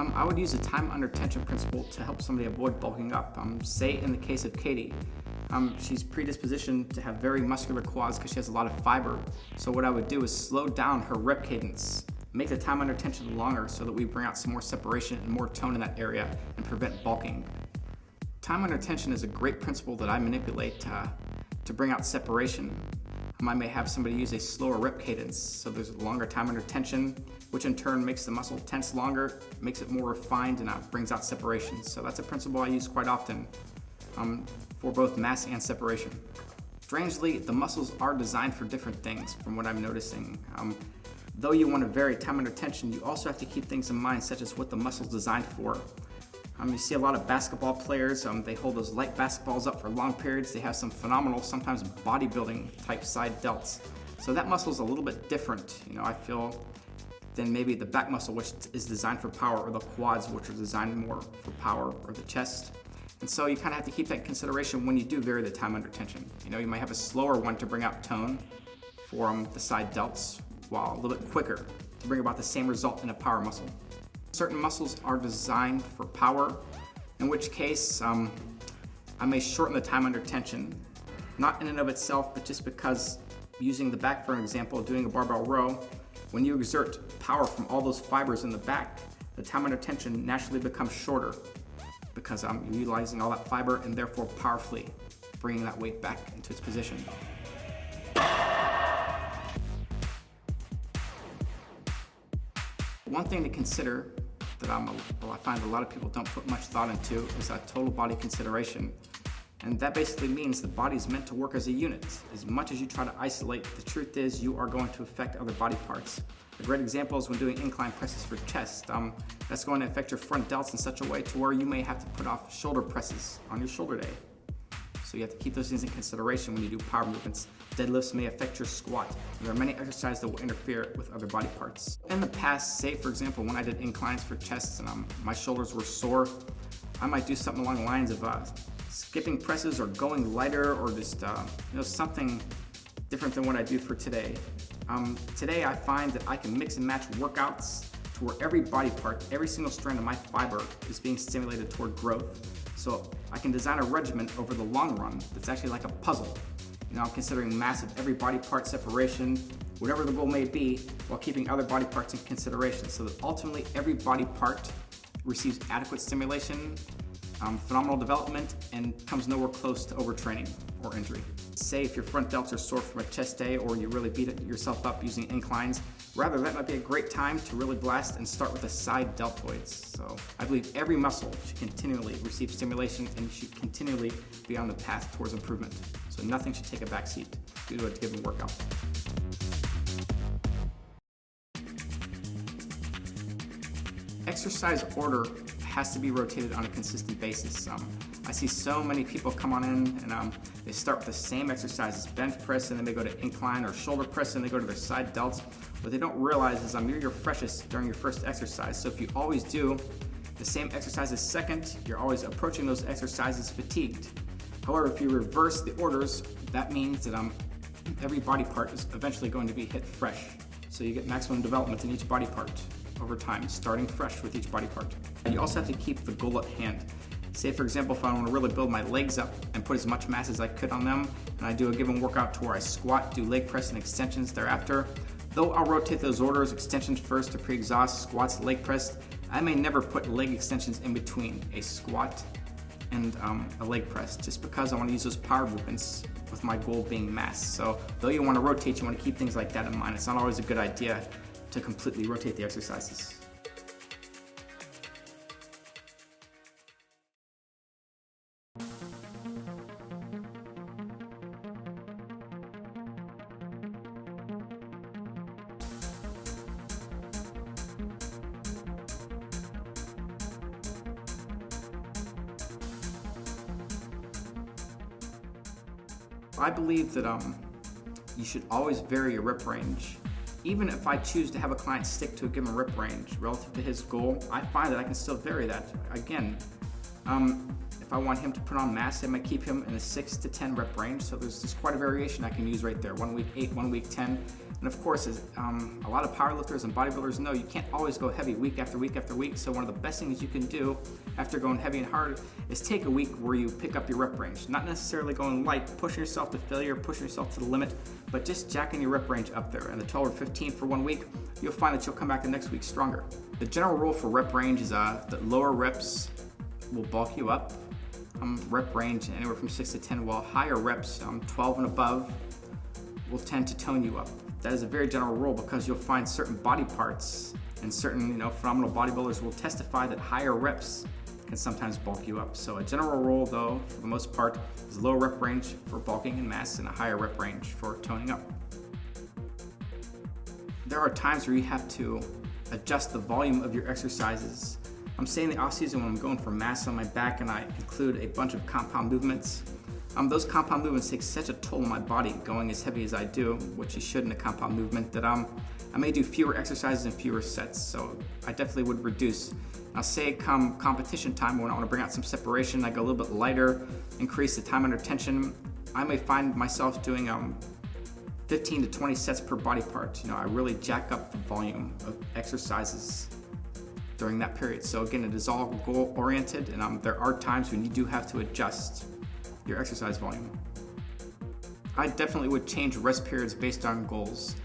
I would use the time under tension principle to help somebody avoid bulking up. Say in the case of Katie, she's predispositioned to have very muscular quads because she has a lot of fiber. So what I would do is slow down her rep cadence, make the time under tension longer so that we bring out some more separation and more tone in that area and prevent bulking. Time under tension is a great principle that I manipulate to bring out separation. I may have somebody use a slower rep cadence, so there's a longer time under tension, which in turn makes the muscle tense longer, makes it more refined, and brings out separation. So that's a principle I use quite often for both mass and separation. Strangely, the muscles are designed for different things from what I'm noticing. Though you want to vary time under tension, you also have to keep things in mind, such as what the muscle's designed for. You see a lot of basketball players, they hold those light basketballs up for long periods. They have some phenomenal, sometimes bodybuilding type side delts. So that muscle is a little bit different, I feel, than maybe the back muscle, which is designed for power, or the quads, which are designed more for power, or the chest. And so you kind of have to keep that in consideration when you do vary the time under tension. You might have a slower one to bring out tone for the side delts, while a little bit quicker to bring about the same result in a power muscle. Certain muscles are designed for power, in which case I may shorten the time under tension, not in and of itself, but just because, using the back for an example, doing a barbell row, when you exert power from all those fibers in the back, the time under tension naturally becomes shorter because you're utilizing all that fiber and therefore powerfully bringing that weight back into its position. One thing to consider that I find a lot of people don't put much thought into is that total body consideration. And that basically means the body is meant to work as a unit. As much as you try to isolate, the truth is you are going to affect other body parts. A great example is when doing incline presses for chest. That's going to affect your front delts in such a way to where you may have to put off shoulder presses on your shoulder day. So you have to keep those things in consideration when you do power movements. Deadlifts may affect your squat. And there are many exercises that will interfere with other body parts. In the past, say for example, when I did inclines for chests and my shoulders were sore, I might do something along the lines of skipping presses or going lighter, or just something different than what I do for today. Today I find that I can mix and match workouts to where every body part, every single strand of my fiber is being stimulated toward growth. So I can design a regimen over the long run that's actually like a puzzle. I'm considering massive every body part separation, whatever the goal may be, while keeping other body parts in consideration, so that ultimately every body part receives adequate stimulation, phenomenal development, and comes nowhere close to overtraining or injury. Say if your front delts are sore from a chest day, or you really beat yourself up using inclines, rather that might be a great time to really blast and start with the side deltoids. So I believe every muscle should continually receive stimulation and should continually be on the path towards improvement. So nothing should take a back seat due to a given workout. Exercise order has to be rotated on a consistent basis. I see so many people come on in and they start with the same exercises, bench press, and then they go to incline, or shoulder press and they go to their side delts. What they don't realize is you're your freshest during your first exercise. So if you always do the same exercises second, you're always approaching those exercises fatigued. However, if you reverse the orders, that means that every body part is eventually going to be hit fresh. So you get maximum development in each body part over time, starting fresh with each body part. And you also have to keep the goal at hand. Say for example, if I want to really build my legs up and put as much mass as I could on them, and I do a given workout to where I squat, do leg press and extensions thereafter, though I'll rotate those orders, extensions first to pre-exhaust, squats, leg press, I may never put leg extensions in between a squat and a leg press, just because I want to use those power movements with my goal being mass. So though you want to rotate, you want to keep things like that in mind. It's not always a good idea to completely rotate the exercises. I believe that you should always vary your rep range. Even if I choose to have a client stick to a given rep range relative to his goal, I find that I can still vary that. Again, If I want him to put on mass, I might keep him in a 6 to 10 rep range. So there's quite a variation I can use right there. 1 week 8, 1 week 10. And of course, as a lot of powerlifters and bodybuilders know, you can't always go heavy week after week after week. So one of the best things you can do after going heavy and hard is take a week where you pick up your rep range. Not necessarily going light, pushing yourself to failure, pushing yourself to the limit, but just jacking your rep range up there. And the 12 or 15 for 1 week, you'll find that you'll come back the next week stronger. The general rule for rep range is that lower reps will bulk you up. Rep range anywhere from 6 to 10, while higher reps, 12 and above, will tend to tone you up. That is a very general rule because you'll find certain body parts and certain phenomenal bodybuilders will testify that higher reps can sometimes bulk you up. So a general rule though, for the most part, is lower rep range for bulking and mass and a higher rep range for toning up. There are times where you have to adjust the volume of your exercises. Say in the off season when I'm going for mass on my back and I include a bunch of compound movements. Those compound movements take such a toll on my body going as heavy as I do, which you should in a compound movement, that I may do fewer exercises and fewer sets. So I definitely would reduce. Now say come competition time when I want to bring out some separation, I go a little bit lighter, increase the time under tension. I may find myself doing 15 to 20 sets per body part. I really jack up the volume of exercises during that period. So again, it is all goal oriented, and there are times when you do have to adjust your exercise volume. I definitely would change rest periods based on goals.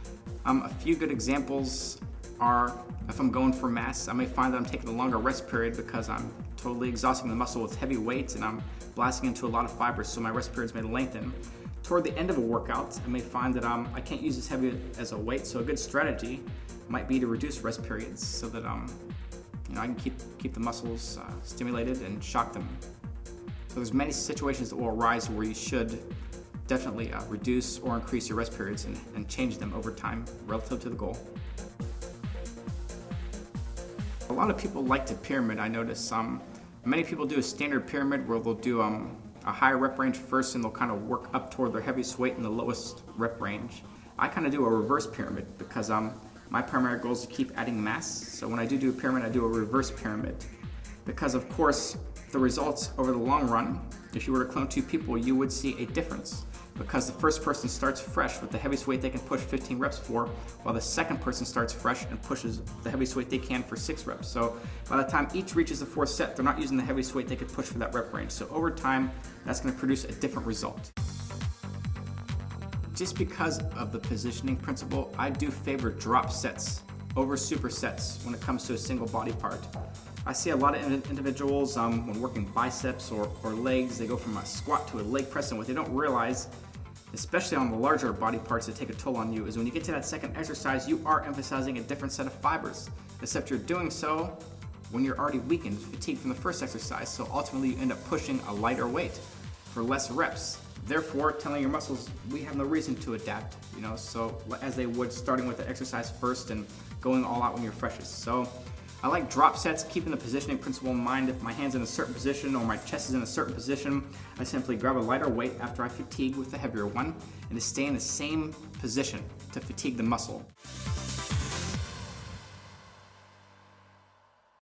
A few good examples are if I'm going for mass, I may find that I'm taking a longer rest period because I'm totally exhausting the muscle with heavy weights and I'm blasting into a lot of fibers, so my rest periods may lengthen. Toward the end of a workout, I may find that I can't use as heavy as a weight, so a good strategy might be to reduce rest periods so that I can keep the muscles stimulated and shock them. So there's many situations that will arise where you should definitely reduce or increase your rest periods and change them over time relative to the goal. A lot of people like to pyramid, I notice. Many people do a standard pyramid where they'll do a higher rep range first and they'll kind of work up toward their heaviest weight in the lowest rep range. I kind of do a reverse pyramid because my primary goal is to keep adding mass. So when I do a pyramid, I do a reverse pyramid. Because of course, the results over the long run, if you were to clone 2 people, you would see a difference. Because the first person starts fresh with the heaviest weight they can push 15 reps for, while the second person starts fresh and pushes the heaviest weight they can for 6 reps. So by the time each reaches the 4th set, they're not using the heaviest weight they could push for that rep range. So over time, that's going to produce a different result. Just because of the positioning principle, I do favor drop sets over supersets when it comes to a single body part. I see a lot of individuals when working biceps or legs, they go from a squat to a leg press, and what they don't realize, especially on the larger body parts that take a toll on you, is when you get to that second exercise, you are emphasizing a different set of fibers, except you're doing so when you're already weakened, fatigued from the first exercise, so ultimately you end up pushing a lighter weight for less reps. Therefore, telling your muscles, we have no reason to adapt, so as they would starting with the exercise first and going all out when you're freshest. So I like drop sets, keeping the positioning principle in mind. If my hand's in a certain position or my chest is in a certain position, I simply grab a lighter weight after I fatigue with the heavier one and to stay in the same position to fatigue the muscle.